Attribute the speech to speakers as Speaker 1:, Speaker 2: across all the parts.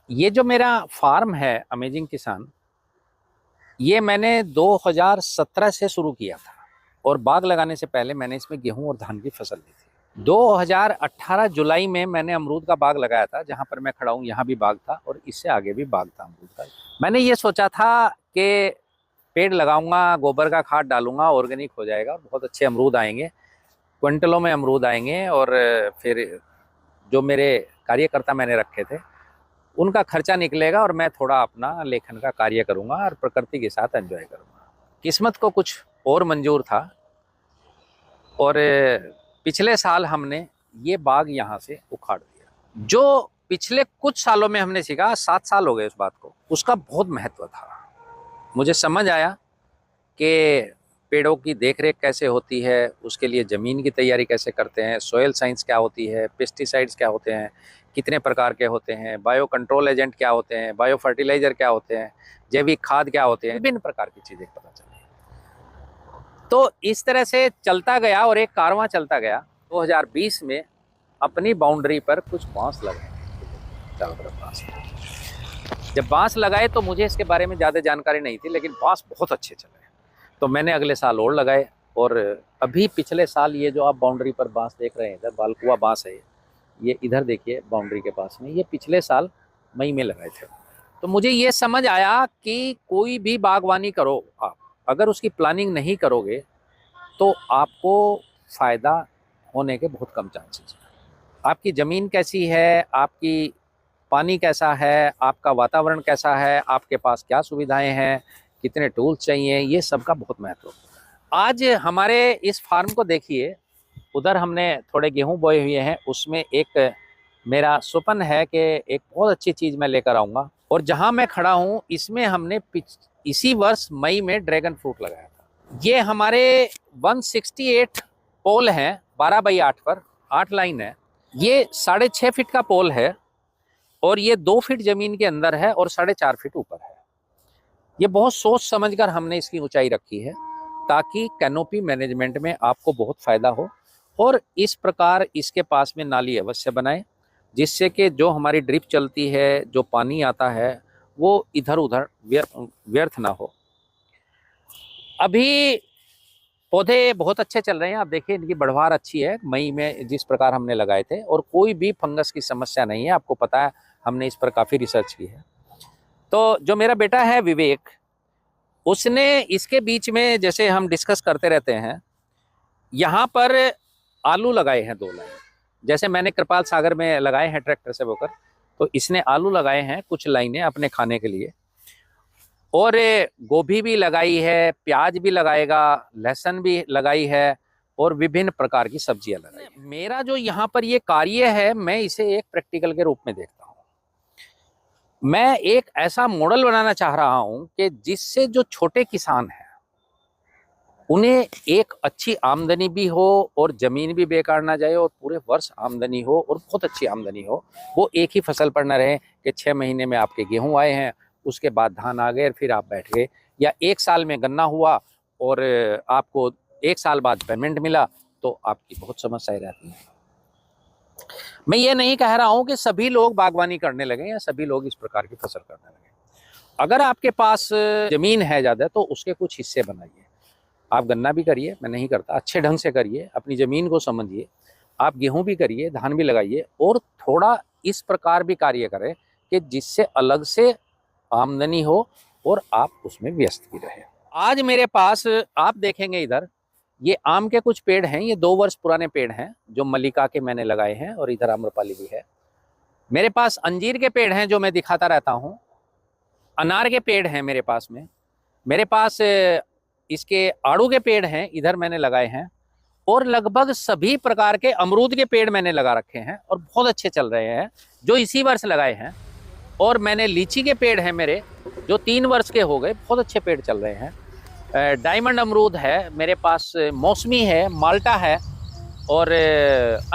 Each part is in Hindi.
Speaker 1: ये जो मेरा फार्म है अमेजिंग किसान, ये मैंने 2017 से शुरू किया था और बाग लगाने से पहले मैंने इसमें गेहूं और धान की फसल ली थी। 2018 जुलाई में मैंने अमरूद का बाग लगाया था, जहां पर मैं खड़ा हूं यहाँ भी बाग था और इससे आगे भी बाग था अमरूद का। मैंने ये सोचा था कि पेड़ लगाऊंगा, गोबर का खाद डालूंगा, ऑर्गेनिक हो जाएगा, बहुत अच्छे अमरूद आएंगे, क्विंटलों में अमरूद आएंगे। और फिर जो मेरे कार्यकर्ता मैंने रखे थे उनका खर्चा निकलेगा और मैं थोड़ा अपना लेखन का कार्य करूंगा और प्रकृति के साथ एंजॉय करूंगा। किस्मत को कुछ और मंजूर था और पिछले साल हमने ये बाग यहाँ से उखाड़ दिया। जो पिछले कुछ सालों में हमने सीखा, 7 साल हो गए उस बात को, उसका बहुत महत्व था। मुझे समझ आया कि पेड़ों की देखरेख कैसे होती है, उसके लिए ज़मीन की तैयारी कैसे करते हैं, सॉइल साइंस क्या होती है, पेस्टिसाइड्स क्या होते हैं, कितने प्रकार के होते हैं, बायो कंट्रोल एजेंट क्या होते हैं, बायो फर्टिलाइजर क्या होते हैं, जैविक खाद क्या होते हैं, विभिन्न प्रकार की चीज़ें पता चली। तो इस तरह से चलता गया और एक कारवां चलता गया। 2020 में अपनी बाउंड्री पर कुछ बांस लगाए, चारों तरफ बांस। जब बांस लगाए तो मुझे इसके बारे में ज़्यादा जानकारी नहीं थी, लेकिन बांस बहुत अच्छे चले, तो मैंने अगले साल और लगाए। और अभी पिछले साल ये जो आप बाउंड्री पर बांस देख रहे हैं, इधर बालकुआ बांस है, ये इधर देखिए बाउंड्री के पास में, ये पिछले साल मई में लगाए थे। तो मुझे ये समझ आया कि कोई भी बागवानी करो आप, अगर उसकी प्लानिंग नहीं करोगे तो आपको फ़ायदा होने के बहुत कम चांसेस हैं। आपकी ज़मीन कैसी है, आपकी पानी कैसा है, आपका वातावरण कैसा है, आपके पास क्या सुविधाएं हैं, कितने टूल्स चाहिए, ये सब का बहुत महत्व है। आज हमारे इस फार्म को देखिए, उधर हमने थोड़े गेहूं बोए हुए हैं, उसमें एक मेरा सपन है कि एक बहुत अच्छी चीज़ मैं लेकर आऊँगा। और जहां मैं खड़ा हूं इसमें हमने इसी वर्ष मई में ड्रैगन फ्रूट लगाया था। ये हमारे 168 पोल हैं, 12x8 पर 8 लाइन है। ये 6.5 फीट का पोल है और ये 2 फीट जमीन के अंदर है और 4.5 फीट ऊपर है। ये बहुत सोच समझकर हमने इसकी ऊंचाई रखी है ताकि कैनोपी मैनेजमेंट में आपको बहुत फायदा हो। और इस प्रकार इसके पास में नाली अवश्य बनाएं, जिससे कि जो हमारी ड्रिप चलती है, जो पानी आता है, वो इधर उधर व्यर्थ ना हो। अभी पौधे बहुत अच्छे चल रहे हैं, आप देखिए इनकी बढ़वार अच्छी है मई में जिस प्रकार हमने लगाए थे, और कोई भी फंगस की समस्या नहीं है। आपको पता है, हमने इस पर काफ़ी रिसर्च की है। तो जो मेरा बेटा है विवेक, उसने इसके बीच में, जैसे हम डिस्कस करते रहते हैं, यहाँ पर आलू लगाए हैं 2 लाइन। जैसे मैंने कृपाल सागर में लगाए हैं ट्रैक्टर से बोकर, तो इसने आलू लगाए हैं कुछ लाइनें अपने खाने के लिए, और गोभी भी लगाई है, प्याज भी लगाएगा, लहसुन भी लगाई है, और विभिन्न प्रकार की सब्जियां लगाई है। मेरा जो यहाँ पर ये कार्य है, मैं इसे एक प्रैक्टिकल के रूप में देखता हूँ। मैं एक ऐसा मॉडल बनाना चाह रहा हूँ कि जिससे जो छोटे किसान हैं उन्हें एक अच्छी आमदनी भी हो और ज़मीन भी बेकार ना जाए, और पूरे वर्ष आमदनी हो और बहुत अच्छी आमदनी हो। वो एक ही फसल पर न रहे कि 6 महीने में आपके गेहूं आए हैं, उसके बाद धान आ गए, फिर आप बैठ गए, या 1 साल में गन्ना हुआ और आपको 1 साल बाद पेमेंट मिला, तो आपकी बहुत समस्याएं रहती हैं। मैं ये नहीं कह रहा हूं कि सभी लोग बागवानी करने लगे या सभी लोग इस प्रकार की फसल करने लगे। अगर आपके पास ज़मीन है ज़्यादा तो उसके कुछ हिस्से बनाइए। आप गन्ना भी करिए, मैं नहीं करता, अच्छे ढंग से करिए, अपनी ज़मीन को समझिए। आप गेहूं भी करिए, धान भी लगाइए, और थोड़ा इस प्रकार भी कार्य करें कि जिससे अलग से आमदनी हो और आप उसमें व्यस्त भी रहे। आज मेरे पास आप देखेंगे इधर, ये आम के कुछ पेड़ हैं, ये 2 वर्ष पुराने पेड़ हैं जो मल्लिका के मैंने लगाए हैं, और इधर आम्रपाली भी है। मेरे पास अंजीर के पेड़ हैं जो मैं दिखाता रहता हूँ, अनार के पेड़ हैं मेरे पास में, मेरे पास इसके आड़ू के पेड़ हैं, इधर मैंने लगाए हैं, और लगभग सभी प्रकार के अमरूद के पेड़ मैंने लगा रखे हैं और बहुत अच्छे चल रहे हैं, जो इसी वर्ष लगाए हैं। और मैंने लीची के पेड़ हैं मेरे, जो 3 वर्ष के हो गए, बहुत अच्छे पेड़ चल रहे हैं। डायमंड अमरूद है मेरे पास, मौसमी है, माल्टा है, और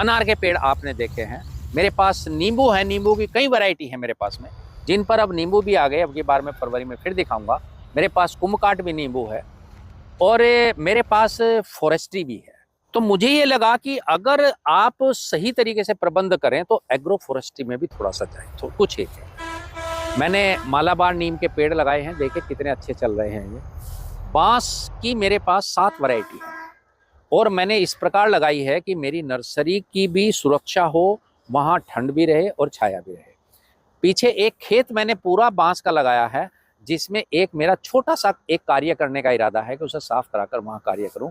Speaker 1: अनार के पेड़ आपने देखे हैं। मेरे पास नींबू है, नींबू की कई वैरायटी है मेरे पास में, जिन पर अब नींबू भी आ गए, अब की बार में फरवरी में फिर दिखाऊंगा। मेरे पास कुम्भकाट भी नींबू है, और मेरे पास फॉरेस्ट्री भी है। तो मुझे ये लगा कि अगर आप सही तरीके से प्रबंध करें तो एग्रो फॉरेस्ट्री में भी थोड़ा सा जाए, तो कुछ एक है। मैंने मालाबार नीम के पेड़ लगाए हैं, देखिए कितने अच्छे चल रहे हैं। ये बांस की मेरे पास 7 वैरायटी है और मैंने इस प्रकार लगाई है कि मेरी नर्सरी की भी सुरक्षा हो, वहाँ ठंड भी रहे और छाया भी रहे। पीछे एक खेत मैंने पूरा बांस का लगाया है, जिसमें एक मेरा छोटा सा एक कार्य करने का इरादा है कि उसे साफ कराकर वहाँ कार्य करूँ।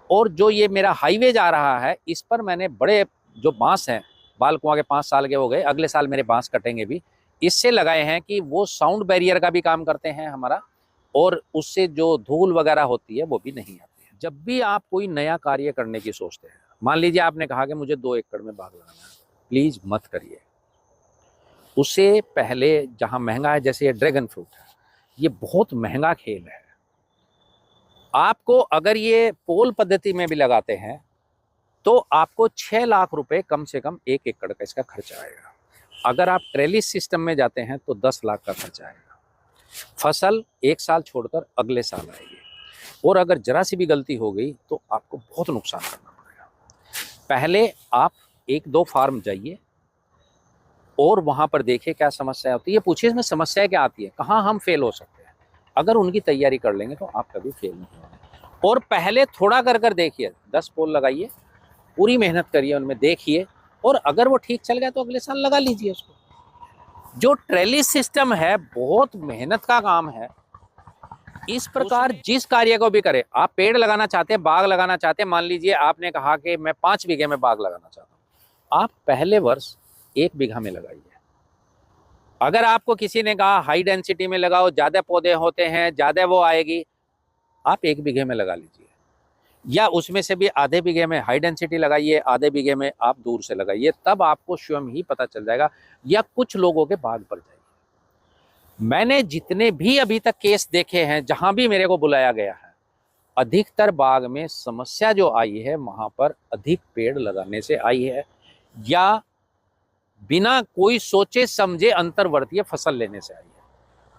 Speaker 1: और जो ये मेरा हाईवे जा रहा है, इस पर मैंने बड़े जो बांस हैं, बाल कुआं के 5 साल के हो गए, अगले साल मेरे बांस कटेंगे भी, इससे लगाए हैं कि वो साउंड बैरियर का भी काम करते हैं हमारा, और उससे जो धूल वगैरह होती है वो भी नहीं आती है। जब भी आप कोई नया कार्य करने की सोचते हैं, मान लीजिए आपने कहा कि मुझे 2 एकड़ में बाग लगाना है, प्लीज मत करिए। उससे पहले जहां महंगा है, जैसे ये ड्रैगन फ्रूट है, ये बहुत महंगा खेल है। आपको अगर ये पोल पद्धति में भी लगाते हैं तो आपको 6 लाख रुपए कम से कम 1 एकड़ का इसका खर्चा आएगा। अगर आप ट्रेलिस सिस्टम में जाते हैं तो 10 लाख का खर्चा आएगा। फसल 1 साल छोड़कर अगले साल आएगी, और अगर जरा सी भी गलती हो गई तो आपको बहुत नुकसान करना पड़ेगा। पहले आप 1-2 फार्म जाइए और वहां पर देखिए क्या समस्या होती है, ये पूछिए इसमें समस्या क्या आती है, कहाँ हम फेल हो सकते हैं। अगर उनकी तैयारी कर लेंगे तो आप कभी फेल नहीं होंगे। और पहले थोड़ा कर देखिए, 10 पोल लगाइए, पूरी मेहनत करिए, उनमें देखिए, और अगर वो ठीक चल गया तो अगले साल लगा लीजिए उसको। जो ट्रेलिस सिस्टम है बहुत मेहनत का काम है। इस प्रकार जिस कार्य को भी करें, आप पेड़ लगाना चाहते हैं, बाग लगाना चाहते हैं, मान लीजिए आपने कहा कि मैं 5 बीघे में बाग लगाना चाहता हूं, आप पहले वर्ष 1 बीघा में लगाइए। अगर आपको किसी ने कहा हाई डेंसिटी में लगाओ, ज्यादा पौधे होते हैं, ज्यादा वो आएगी, आप 1 बीघे में लगा लीजिए, या उसमें से भी आधे बीघे में हाई डेंसिटी लगाइए, आधे बीघे में आप दूर से लगाइए, तब आपको स्वयं ही पता चल जाएगा। या कुछ लोगों के बाग पर जाइए। मैंने जितने भी अभी तक केस देखे हैं, जहां भी मेरे को बुलाया गया है, अधिकतर बाग में समस्या जो आई है वहां पर अधिक पेड़ लगाने से आई है, या बिना कोई सोचे समझे अंतर्वर्तीय फसल लेने से आई है।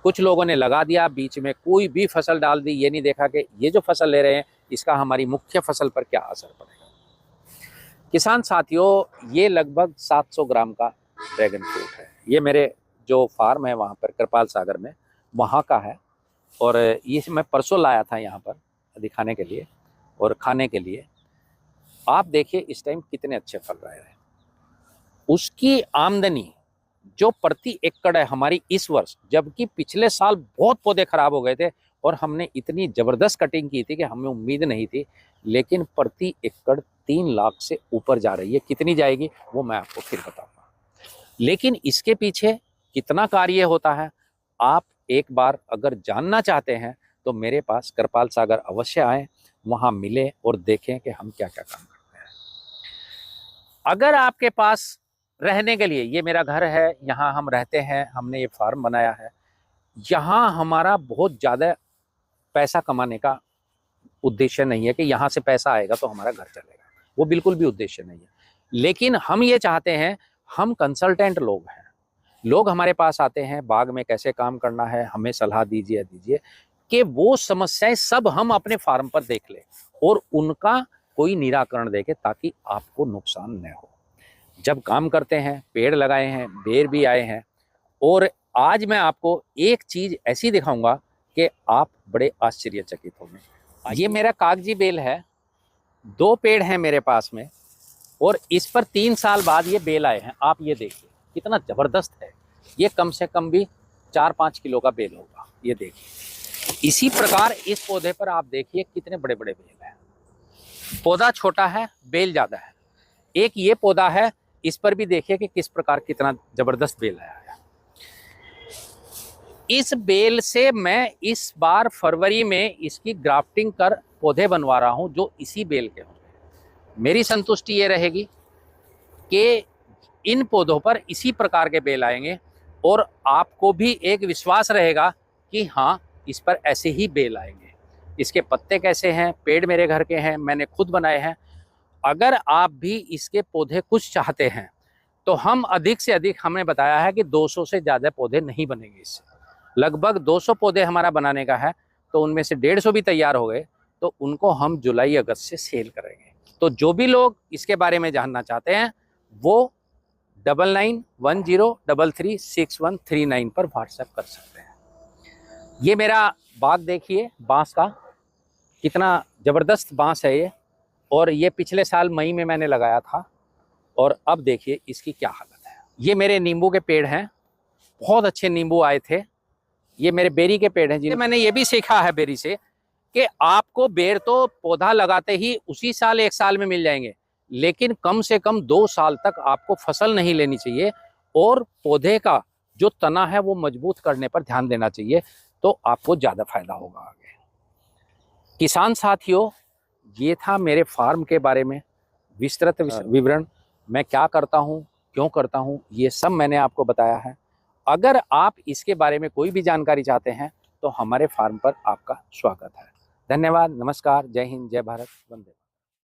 Speaker 1: कुछ लोगों ने लगा दिया, बीच में कोई भी फसल डाल दी, ये नहीं देखा कि ये जो फसल ले रहे हैं इसका हमारी मुख्य फसल पर क्या असर पड़ेगा। किसान साथियों, ये लगभग 700 ग्राम का ड्रैगन फ्रूट है। ये मेरे जो फार्म है वहाँ पर कृपाल सागर में, वहाँ का है, और ये मैं परसों लाया था यहाँ पर दिखाने के लिए और खाने के लिए। आप देखिए इस टाइम कितने अच्छे फल रहे हैं। उसकी आमदनी जो प्रति एकड़ है हमारी इस वर्ष, जबकि पिछले साल बहुत पौधे खराब हो गए थे और हमने इतनी जबरदस्त कटिंग की थी कि हमें उम्मीद नहीं थी, लेकिन प्रति एकड़ 3 लाख से ऊपर जा रही है। कितनी जाएगी वो मैं आपको फिर बताऊंगा। लेकिन इसके पीछे कितना कार्य होता है, आप एक बार अगर जानना चाहते हैं तो मेरे पास कृपाल सागर अवश्य आए, वहां मिले और देखें कि हम क्या क्या काम करते हैं। अगर आपके पास रहने के लिए, ये मेरा घर है, यहाँ हम रहते हैं, हमने ये फार्म बनाया है, यहाँ हमारा बहुत ज़्यादा पैसा कमाने का उद्देश्य नहीं है कि यहाँ से पैसा आएगा तो हमारा घर चलेगा, वो बिल्कुल भी उद्देश्य नहीं है। लेकिन हम ये चाहते हैं, हम कंसल्टेंट लोग हैं, लोग हमारे पास आते हैं, बाग में कैसे काम करना है हमें सलाह दीजिए कि वो समस्याएं सब हम अपने फार्म पर देख लें और उनका कोई निराकरण देखें, ताकि आपको नुकसान न हो। जब काम करते हैं, पेड़ लगाए हैं, बेर भी आए हैं, और आज मैं आपको एक चीज ऐसी दिखाऊंगा कि आप बड़े आश्चर्यचकित होंगे। ये मेरा कागजी बेल है, 2 पेड़ हैं मेरे पास में, और इस पर 3 साल बाद ये बेल आए हैं। आप ये देखिए कितना जबरदस्त है, ये कम से कम भी 4-5 किलो का बेल होगा, ये देखिए। इसी प्रकार इस पौधे पर आप देखिए कितने बड़े बड़े बेल हैं। पौधा छोटा है, बेल ज्यादा है। एक ये पौधा है, इस पर भी देखिए कि किस प्रकार कितना जबरदस्त बेल आया है। इस बेल से मैं इस बार फरवरी में इसकी ग्राफ्टिंग कर पौधे बनवा रहा हूं जो इसी बेल के होंगे। मेरी संतुष्टि ये रहेगी कि इन पौधों पर इसी प्रकार के बेल आएंगे, और आपको भी एक विश्वास रहेगा कि हाँ इस पर ऐसे ही बेल आएंगे। इसके पत्ते कैसे हैं, पेड़ मेरे घर के हैं, मैंने खुद बनाए हैं। अगर आप भी इसके पौधे कुछ चाहते हैं तो हम अधिक से अधिक, हमने बताया है कि 200 से ज़्यादा पौधे नहीं बनेंगे इससे। लगभग 200 पौधे हमारा बनाने का है, तो उनमें से 150 भी तैयार हो गए, तो उनको हम जुलाई अगस्त से सेल करेंगे। तो जो भी लोग इसके बारे में जानना चाहते हैं वो 9910336139 पर व्हाट्सएप कर सकते हैं। ये मेरा बाग देखिए, बांस का कितना ज़बरदस्त बांस है ये, और ये पिछले साल मई में मैंने लगाया था और अब देखिए इसकी क्या हालत है। ये मेरे नींबू के पेड़ हैं, बहुत अच्छे नींबू आए थे। ये मेरे बेरी के पेड़ हैं, जिन्हें मैंने ये भी सीखा है बेरी से कि आपको बेर तो पौधा लगाते ही उसी साल 1 साल में मिल जाएंगे, लेकिन कम से कम 2 साल तक आपको फसल नहीं लेनी चाहिए और पौधे का जो तना है वो मजबूत करने पर ध्यान देना चाहिए, तो आपको ज़्यादा फायदा होगा आगे। किसान साथियों, ये था मेरे फार्म के बारे में विस्तृत विवरण। मैं क्या करता हूँ, क्यों करता हूँ, ये सब मैंने आपको बताया है। अगर आप इसके बारे में कोई भी जानकारी चाहते हैं तो हमारे फार्म पर आपका स्वागत है। धन्यवाद, नमस्कार, जय हिंद, जय भारत, वंदे।